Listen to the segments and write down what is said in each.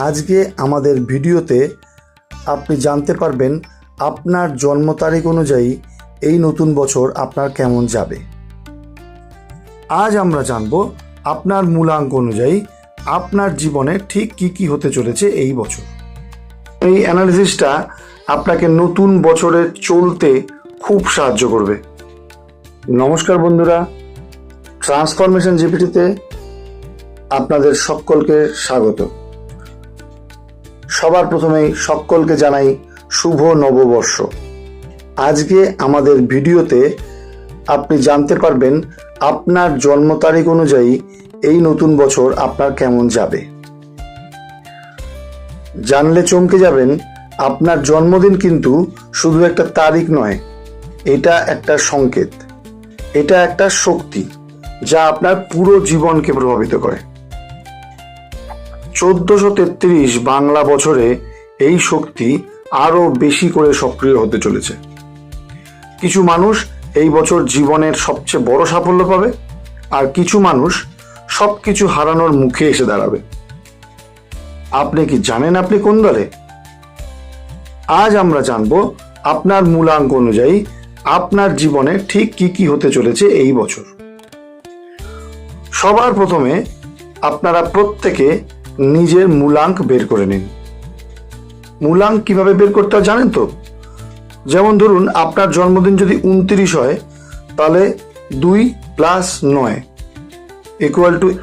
আজকে আমাদের ভিডিওতে আপনি জানতে পারবেন আপনার জন্ম তারিখ অনুযায়ী এই নতুন বছর আপনার কেমন যাবে। আজ আমরা জানব আপনার মূলাঙ্ক অনুযায়ী আপনার জীবনে ঠিক কি হতে চলেছে এই বছর। এই অ্যানালিসিসটা আপনাকে নতুন বছরে চলতে খুব সাহায্য করবে। নমস্কার বন্ধুরা, ট্রান্সফরমেশন জিপিটিতে আপনাদের সকলকে স্বাগত। সবার প্রথমেই সকলকে জানাই শুভ নববর্ষ। আজকে আমাদের ভিডিওতে আপনি জানতে পারবেন আপনার জন্ম তারিখ অনুযায়ী এই নতুন বছর আপনার কেমন যাবে। জানলে চমকে যাবেন, আপনার জন্মদিন কিন্তু শুধু একটা তারিখ নয়, এটা একটা সংকেত, এটা একটা শক্তি যা আপনার পুরো জীবনকে প্রভাবিত করে। 1433 বাংলা বছরে এই শক্তি আরো বেশি করে সক্রিয় হতে চলেছে। কিছু মানুষ এই বছর জীবনের সবচেয়ে বড় সাফল্য পাবে, আর কিছু মানুষ সবকিছু হারানোর মুখে এসে দাঁড়াবে। আপনি কি জানেন আপনি কোন দলে? আজ আমরা জানব আপনার মূলাঙ্ক অনুযায়ী আপনার জীবনে ঠিক কি হতে চলেছে এই বছর। সবার প্রথমে আপনারা প্রত্যেকে নিজের মূলাঙ্ক বের করে নিন। মূলাঙ্ক কিভাবে বের করতে হয় জানেন তো? যেমন ধরুন, আপনার জন্মদিন যদি 29 হয়, তাহলে 2 + 9 =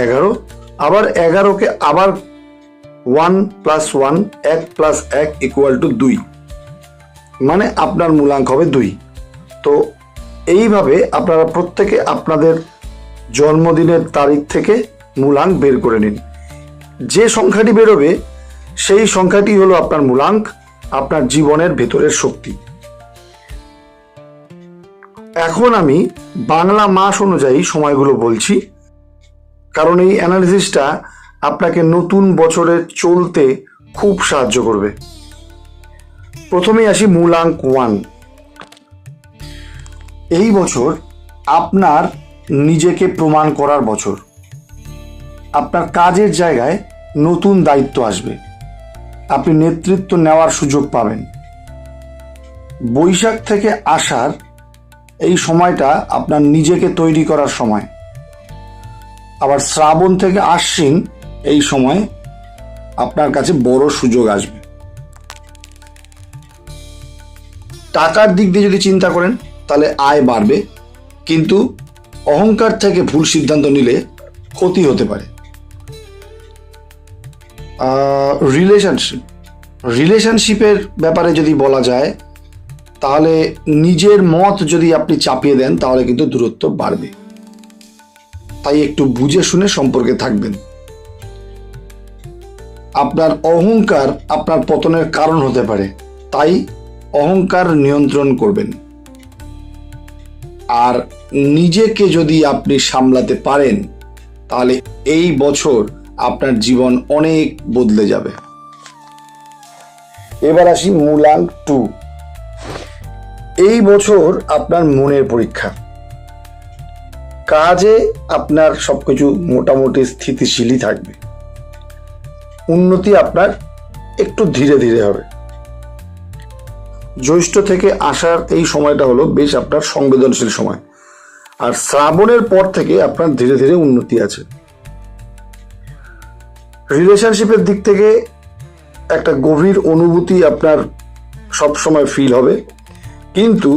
11। আবার 11কে আবার 1 + 1 1 + 1 = 2, মানে আপনার মূলাঙ্ক হবে 2। তো এইভাবে আপনারা প্রত্যেকে আপনাদের জন্মদিনের তারিখ থেকে মূলাঙ্ক বের করে নিন। যে সংখ্যাটি বেরোবে সেই সংখ্যাটি হলো আপনার মূলাঙ্ক, আপনার জীবনের ভেতরের শক্তি। এখন আমি বাংলা মাস অনুযায়ী সময়গুলো বলছি, কারণ এই অ্যানালিসিসটা আপনাকে নতুন বছরে চলতে খুব সাহায্য করবে। প্রথমেই আসি মূলাঙ্ক 1। এই বছর আপনার নিজেকে প্রমাণ করার বছর। আপনার কাজের জায়গায় নতুন দায়িত্ব আসবে, আপনি নেতৃত্ব নেওয়ার সুযোগ পাবেন। বৈশাখ থেকে আষাঢ় এই সময়টা আপনার নিজেকে তৈরি করার সময়। আবার শ্রাবণ থেকে আশ্বিন এই সময় আপনার কাছে বড় সুযোগ আসবে। টাকার দিক দিয়ে যদি চিন্তা করেন তাহলে আয় বাড়বে, কিন্তু অহংকার থেকে ভুল সিদ্ধান্ত নিলে ক্ষতি হতে পারে। রিলেশনশিপের ব্যাপারে যদি বলা যায়, তাহলে নিজের মত যদি আপনি চাপিয়ে দেন তাহলে কিন্তু দূরত্ব বাড়বে। তাই একটু বুঝে শুনে সম্পর্কে থাকবেন। আপনার অহংকার আপনার পতনের কারণ হতে পারে, তাই অহংকার নিয়ন্ত্রণ করবেন। আর নিজেকে যদি আপনি সামলাতে পারেন তাহলে এই বছর আপনার জীবন অনেক বদলে যাবে। এবার আসি মূলাঙ্ক 2। এই বছর আপনার মনের পরীক্ষা। কাজে আপনার সবকিছু মোটামুটি স্থিতিশীলই থাকবে, উন্নতি আপনার একটু ধীরে ধীরে হবে। জ্যৈষ্ঠ থেকে আষাঢ় এই সময়টা হলো বেশ আপনার সংবেদনশীল সময়, আর শ্রাবণের পর থেকে আপনার ধীরে ধীরে উন্নতি আছে। রিলেশনশিপের দিক থেকে একটা গভীর অনুভূতি আপনার সব সময় ফিল হবে, কিন্তু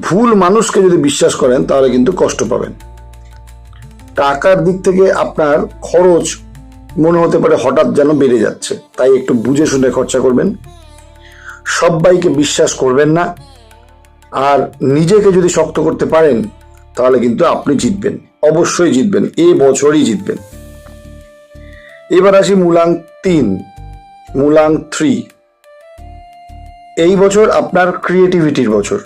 ভুল মানুষকে যদি বিশ্বাস করেন তাহলে কিন্তু কষ্ট পাবেন। টাকার দিক থেকে আপনার খরচ মনে হতে পারে হঠাৎ যেন বেড়ে যাচ্ছে, তাই একটু বুঝে শুনে খরচা করবেন। সবাইকে বিশ্বাস করবেন না, আর নিজেকে যদি শক্ত করতে পারেন তাহলে কিন্তু আপনি জিতবেন, অবশ্যই জিতবেন, এ বছরই জিতবেন। এবার আসি মূলাঙ্ক 3। মূলাঙ্ক 3, এই বছর আপনার ক্রিয়েটিভিটির বছর।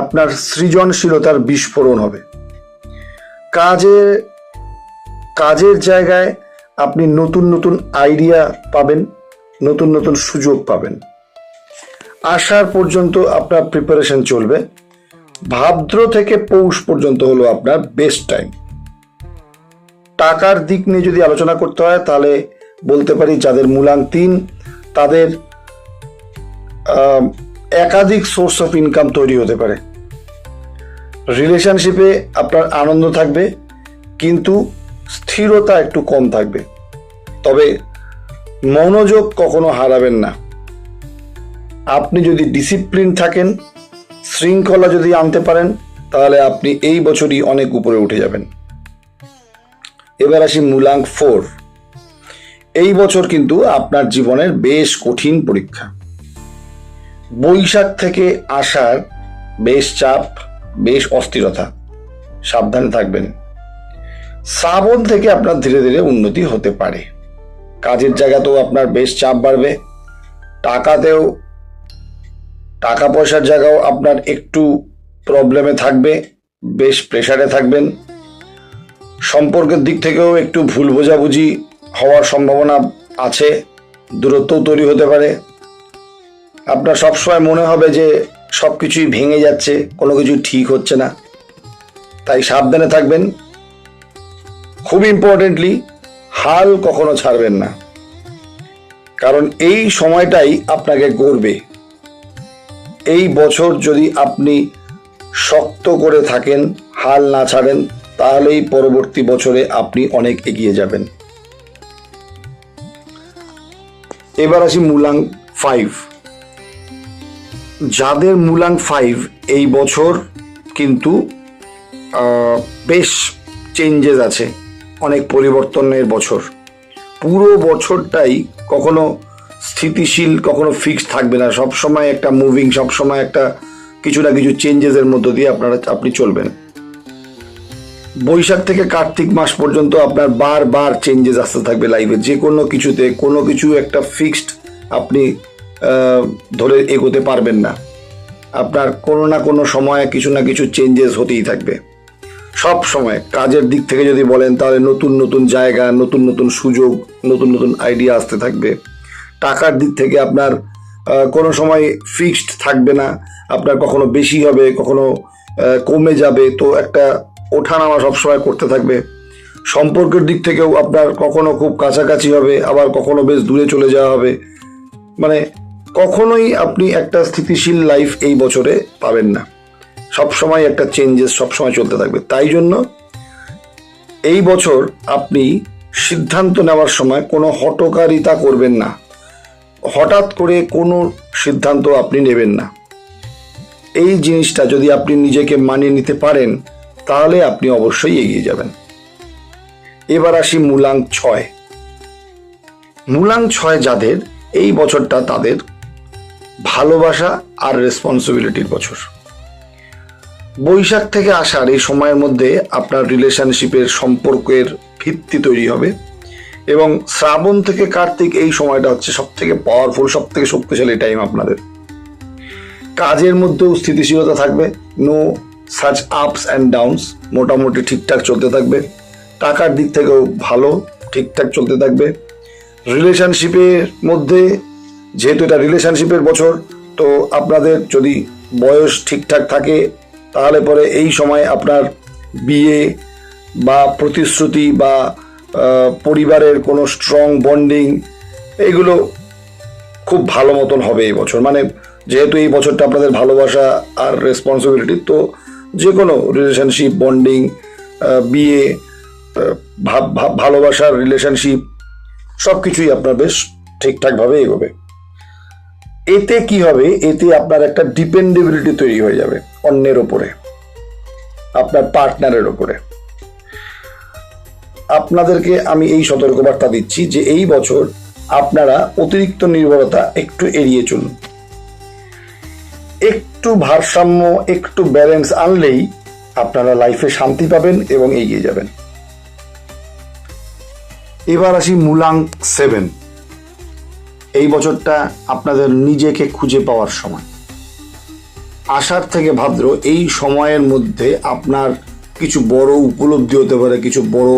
আপনার সৃজনশীলতার বিস্ফোরণ হবে। কাজের জায়গায় আপনি নতুন নতুন আইডিয়া পাবেন, নতুন নতুন সুযোগ পাবেন। আষাঢ় পর্যন্ত আপনার প্রিপারেশন চলবে। ভাদ্র থেকে পৌষ পর্যন্ত হলো আপনার বেস্ট টাইম। টাকার দিক নিয়ে যদি আলোচনা করতে হয় তাহলে বলতে পারি যাদের মূলাং 3 তাদের একাধিক সোর্স অফ ইনকাম তৈরি হতে পারে। রিলেশনশিপে আপনার আনন্দ থাকবে, কিন্তু স্থিরতা একটু কম থাকবে। তবে মনোযোগ কখনো হারাবেন না। আপনি যদি ডিসিপ্লিন থাকেন, শৃঙ্খলা যদি আনতে পারেন, তাহলে আপনি এই বছরই অনেক উপরে উঠে যাবেন। এবার আসি মূলাং 4। এই বছর কিন্তু আপনার জীবনের বেশ কঠিন পরীক্ষা। বৈশাখ থেকে আষাঢ় বেশ চাপ, বেশ অস্থিরতা, সাবধানে থাকবেন। শ্রাবণ থেকে আপনার ধীরে ধীরে উন্নতি হতে পারে। কাজের জায়গাতেও আপনার বেশ চাপ বাড়বে, টাকা পয়সার জায়গাও আপনার একটু প্রবলেমে থাকবে, বেশ প্রেসারে থাকবেন। সম্পর্কের দিক থেকেও একটু ভুল বোঝাবুঝি হওয়ার সম্ভাবনা আছে, দূরত্বও তৈরি হতে পারে। আপনার সবসময় মনে হবে যে সব কিছুই ভেঙে যাচ্ছে, কোনো কিছু ঠিক হচ্ছে না, তাই সাবধানে থাকবেন। খুব ইম্পর্টেন্টলি, হাল কখনো ছাড়বেন না, কারণ এই সময়টাই আপনাকে গড়বে। এই বছর যদি আপনি শক্ত করে থাকেন, হাল না ছাড়েন, তাহলেই পরবর্তী বছরে আপনি অনেক এগিয়ে যাবেন। এবার আসি মূলাং 5। যাদের মূলাং 5 এই বছর কিন্তু বেশ চেঞ্জেস আছে, অনেক পরিবর্তনের বছর। পুরো বছরটাই কখনো স্থিতিশীল, কখনো ফিক্সড থাকবে না, সবসময় একটা মুভিং, সবসময় একটা কিছু না কিছু চেঞ্জেসের মধ্য দিয়ে আপনি চলবেন। বৈশাখ থেকে কার্তিক মাস পর্যন্ত আপনার বারবার চেঞ্জেস আসতে থাকবে লাইফে। যে কোনো কিছুতে কোনো কিছু একটা ফিক্সড আপনি ধরে এগোতে পারবেন না। আপনার কোনো না কোনো সময়ে কিছু না কিছু চেঞ্জেস হতেই থাকবে। সব সময় কাজের দিক থেকে যদি বলেন, তাহলে নতুন নতুন জায়গা, নতুন নতুন সুযোগ, নতুন নতুন আইডিয়া আসতে থাকবে। টাকার দিক থেকে আপনার কোনো সময় ফিক্সড থাকবে না, আপনার কখনো বেশি হবে, কখনো কমে যাবে, তো একটা ওঠানামা সবসময় করতে থাকবে। সম্পর্কের দিক থেকেও আপনার কখনো খুব কাছাকাছি হবে, আবার কখনো বেশ দূরে চলে যাওয়া হবে। মানে কখনোই আপনি একটা স্থিতিশীল লাইফ এই বছরে পাবেন না, সবসময় একটা চেঞ্জেস সবসময় চলতে থাকবে। তাই জন্য এই বছর আপনি সিদ্ধান্ত নেওয়ার সময় কোনো হঠকারিতা করবেন না, হঠাৎ করে কোনো সিদ্ধান্ত আপনি নেবেন না। এই জিনিসটা যদি আপনি নিজেকে মানিয়ে নিতে পারেন, তাহলে আপনি অবশ্যই এগিয়ে যাবেন। এবার আসি মূলাং 6। মূলাং 6 যাদের, এই বছরটা তাদের ভালোবাসা আর রেসপন্সিবিলিটির বছর। বৈশাখ থেকে আষাঢ় এই সময়ের মধ্যে আপনার রিলেশনশিপের সম্পর্কের ভিত্তি তৈরি হবে, এবং শ্রাবণ থেকে কার্তিক এই সময়টা হচ্ছে সব থেকে পাওয়ারফুল, সব থেকে শক্তিশালী টাইম আপনাদের। কাজের মধ্যেও স্থিতিশীলতা থাকবে, no such ups and downs, মোটামুটি ঠিকঠাক চলতে থাকবে। টাকার দিক থেকেও ভালো, ঠিকঠাক চলতে থাকবে। রিলেশনশিপের মধ্যে, যেহেতু এটা রিলেশনশিপের বছর, তো আপনাদের যদি বয়স ঠিকঠাক থাকে, তাহলে পরে এই সময় আপনার বিয়ে বা প্রতিশ্রুতি বা পরিবারের কোনো স্ট্রং বন্ডিং, এগুলো খুব ভালো মতন হবে এই বছর। মানে যেহেতু এই বছরটা আপনাদের ভালোবাসা আর রেসপন্সিবিলিটি, তো যে কোনো রিলেশনশিপ, বন্ডিং, বিয়ে, ভালোবাসার রিলেশনশিপ, সব কিছুই আপনার বেশ ঠিকঠাকভাবে এগোবে। এতে কি হবে, এতে আপনার একটা ডিপেন্ডেবিলিটি তৈরি হয়ে যাবে অন্যের ওপরে, আপনার পার্টনারের ওপরে। আপনাদেরকে আমি এই সতর্কবার্তা দিচ্ছি যে এই বছর আপনারা অতিরিক্ত নির্ভরতা একটু এড়িয়ে চলুন। একটু ভারসাম্য, একটু ব্যালেন্স আনলেই আপনারা লাইফে শান্তি পাবেন এবং এগিয়ে যাবেন। এবার আসি মূলাং 7। এই বছরটা আপনাদের নিজেকে খুঁজে পাওয়ার সময়। আষাঢ় থেকে ভাদ্র এই সময়ের মধ্যে আপনার কিছু বড় উপলব্ধি হতে পারে, কিছু বড়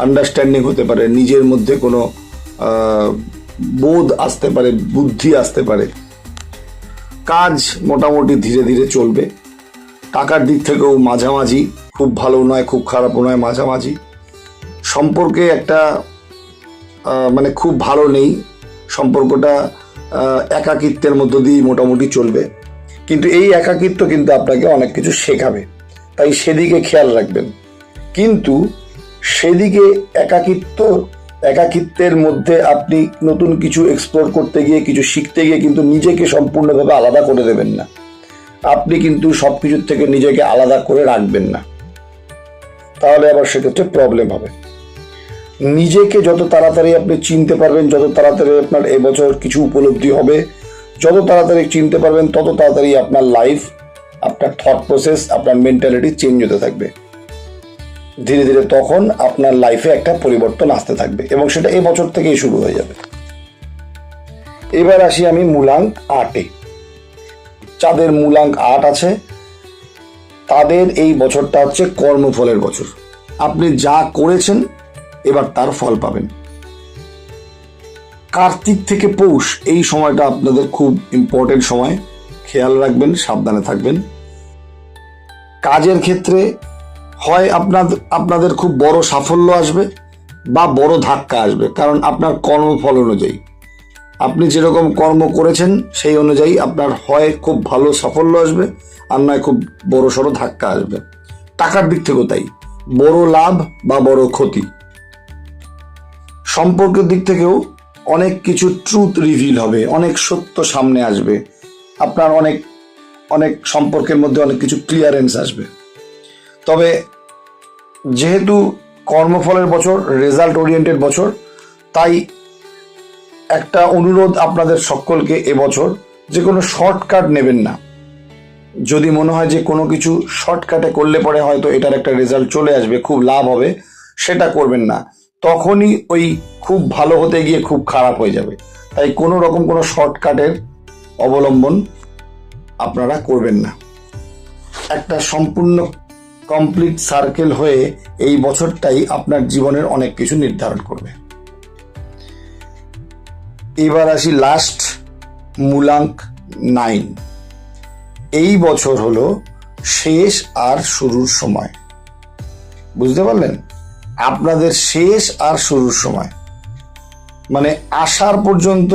আন্ডারস্ট্যান্ডিং হতে পারে, নিজের মধ্যে কোনো বোধ আসতে পারে, বুদ্ধি আসতে পারে। কাজ মোটামুটি ধীরে ধীরে চলবে। টাকার দিক থেকেও মাঝামাঝি, খুব ভালো নয় খুব খারাপও নয়, মাঝামাঝি। সম্পর্কে একটা মানে খুব ভালো নেই, সম্পর্কটা একাকিত্বের মধ্য দিয়েই মোটামুটি চলবে। কিন্তু এই একাকিত্ব কিন্তু আপনাকে অনেক কিছু শেখাবে, তাই সেদিকে খেয়াল রাখবেন। কিন্তু সেদিকে একাকিত্বের মধ্যে আপনি নতুন কিছু এক্সপ্লোর করতে গিয়ে, কিছু শিখতে গিয়ে কিন্তু নিজেকে সম্পূর্ণভাবে আলাদা করে দেবেন না। আপনি কিন্তু সব কিছুর থেকে নিজেকে আলাদা করে রাখবেন না, তাহলে আবার সেক্ষেত্রে প্রবলেম হবে। নিজেকে যত তাড়াতাড়ি আপনি চিনতে পারবেন, যত তাড়াতাড়ি আপনার এবছর কিছু উপলব্ধি হবে, যত তাড়াতাড়ি চিনতে পারবেন, তত তাড়াতাড়ি আপনার লাইফ, আপনার থট প্রসেস, আপনার মেন্টালিটি চেঞ্জ হতে থাকবে। ধীরে ধীরে তখন আপনার লাইফে একটা পরিবর্তন আসতে থাকবে এবং সেটা এই বছর থেকেই শুরু হয়ে যাবে। এবার আসি আমি মূলাঙ্ক 8-এ। যাদের মূলাঙ্ক 8 আছে তাদের এই বছরটা হচ্ছে কর্মফলের বছর। আপনি যা করেছেন এবার তার ফল পাবেন। কার্তিক থেকে পৌষ এই সময়টা আপনাদের খুব ইম্পর্টেন্ট সময়, খেয়াল রাখবেন, সাবধানে থাকবেন। কাজের ক্ষেত্রে হয় আপনাদের খুব বড় সাফল্য আসবে বা বড় ধাক্কা আসবে, কারণ আপনার কর্মফল অনুযায়ী, আপনি যেরকম কর্ম করেছেন সেই অনুযায়ী আপনার হয় খুব ভালো সাফল্য আসবে আর নয় খুব বড় সড়ো ধাক্কা আসবে। টাকার দিক থেকেও তাই, বড় লাভ বা বড় ক্ষতি। সম্পর্কের দিক থেকেও অনেক কিছু ট্রুথ রিভিল হবে, অনেক সত্য সামনে আসবে, আপনার অনেক সম্পর্কের মধ্যে অনেক কিছু ক্লিয়ারেন্স আসবে। তবে যেহেতু কর্মফলের বছর, রেজাল্ট ওরিয়েন্টেড বছর, তাই একটা অনুরোধ আপনাদের সকলকে এবছর, যে কোনো শর্টকাট নেবেন না। যদি মনে হয় যে কোনো কিছু শর্টকাটে করলে পরে হয়তো এটার একটা রেজাল্ট চলে আসবে, খুব লাভ হবে, সেটা করবেন না। তখনই ওই খুব ভালো হতে গিয়ে খুব খারাপ হয়ে যাবে। তাই কোনো রকম কোনো শর্টকাটের অবলম্বন আপনারা করবেন না। একটা সম্পূর্ণ কমপ্লিট সার্কেল হয়ে এই বছরটাই আপনার জীবনের অনেক কিছু নির্ধারণ করবে। এবার আসি লাস্ট, মূলাঙ্ক 9। এই বছর হলো শেষ আর শুরুর সময়। বুঝতে পারলেন? আপনাদের শেষ আর শুরুর সময়, মানে আসার পর্যন্ত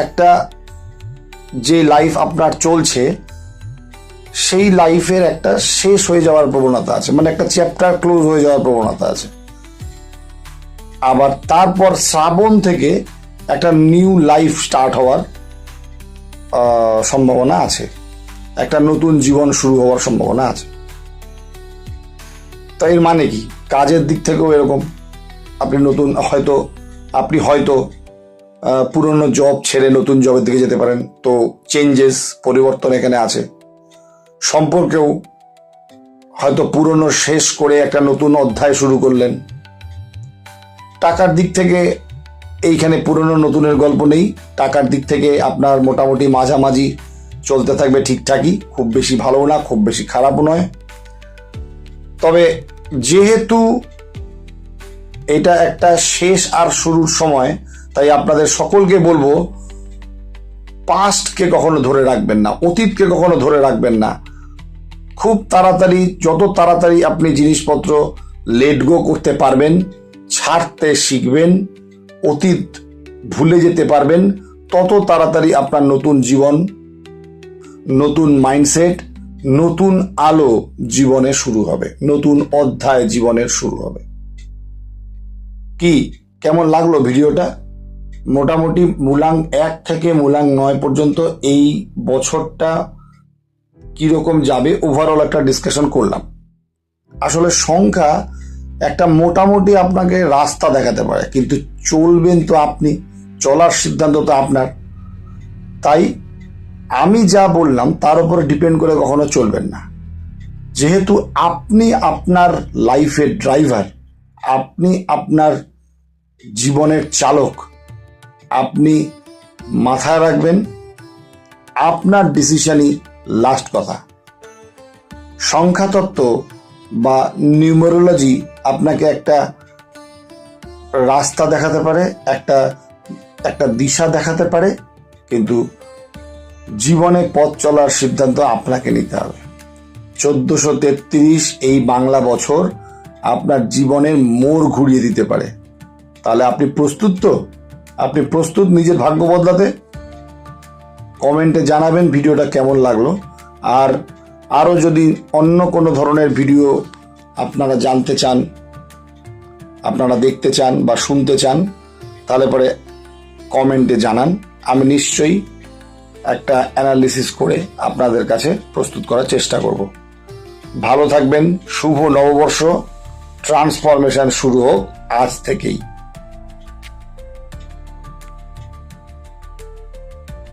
একটা যে লাইফ আপনার চলছে সেই লাইফের একটা শেষ হয়ে যাওয়ার প্রবণতা আছে, মানে একটা চ্যাপ্টার ক্লোজ হয়ে যাওয়ার প্রবণতা আছে। আবার তারপর শ্রাবণ থেকে একটা নিউ লাইফ স্টার্ট হওয়ার সম্ভাবনা আছে, একটা নতুন জীবন শুরু হওয়ার সম্ভাবনা আছে। তাই এর মানে কি? কাজের দিক থেকেও এরকম, আপনি হয়তো পুরনো জব ছেড়ে নতুন জবের দিকে যেতে পারেন, তো পরিবর্তন এখানে আছে। সম্পর্কেও হয়তো পুরনো শেষ করে একটা নতুন অধ্যায় শুরু করলেন। টাকার দিক থেকে এইখানে পুরনো নতুনের গল্প নেই। টাকার দিক থেকে আপনার মোটামুটি মাঝামাঝি চলতে থাকবে, ঠিকঠাকই, খুব বেশি ভালো না, খুব বেশি খারাপও নয়। তবে যেহেতু এটা একটা শেষ আর শুরুর সময়, তাই আপনাদের সকলকে বলবো, পাস্টকে কখনো ধরে রাখবেন না, অতীতকে কখনো ধরে রাখবেন না। খুব তাড়াতাড়ি, যত তাড়াতাড়ি আপনি জিনিসপত্র লেট গো করতে পারবেন, ছাড়তে শিখবেন, অতীত ভুলে যেতে পারবেন, তত তাড়াতাড়ি আপনার নতুন জীবন, নতুন মাইন্ডসেট, নতুন আলো জীবনে শুরু হবে, নতুন অধ্যায় জীবনের শুরু হবে। কি কেমন লাগলো ভিডিওটা? মোটামুটি মূলাঙ্ক 1 থেকে মূলাঙ্ক 9 পর্যন্ত এই বছরটা কিরকম যাবে ওভারঅল একটা ডিসকাশন করলাম। আসলে সংখ্যা একটা মোটামুটি আপনাকে রাস্তা দেখাতে পারে, কিন্তু চলবেন তো আপনি, চলার সিদ্ধান্ত তো আপনার। তাই আমি যা বললাম তার উপরে ডিপেন্ড করে কখনো চলবেন না। যেহেতু আপনি আপনার লাইফের ড্রাইভার, আপনি আপনার জীবনের চালক, আপনি মাথায় রাখবেন আপনার ডিসিশনই লাস্ট কথা। সংখ্যাতত্ত্ব বা নিউমেরোলজি আপনাকে একটা রাস্তা দেখাতে পারে, একটা দিশা দেখাতে পারে, কিন্তু জীবনে পথ চলার সিদ্ধান্ত আপনাকে নিতে হবে। 1433 এই বাংলা বছর আপনার জীবনের মোড় ঘুরিয়ে দিতে পারে। তাহলে আপনি প্রস্তুত তো? আপনি প্রস্তুত নিজের ভাগ্য বদলাতে? কমেন্টে জানাবেন ভিডিওটা কেমন লাগলো। আর আরও যদি অন্য কোনো ধরনের ভিডিও আপনারা জানতে চান, আপনারা দেখতে চান বা শুনতে চান, তাহলে পরে কমেন্টে জানান। আমি নিশ্চয়ই একটা অ্যানালিসিস করে আপনাদের কাছে প্রস্তুত করার চেষ্টা করব। ভালো থাকবেন। শুভ নববর্ষ। ট্রান্সফরমেশন শুরু হোক আজ থেকেই।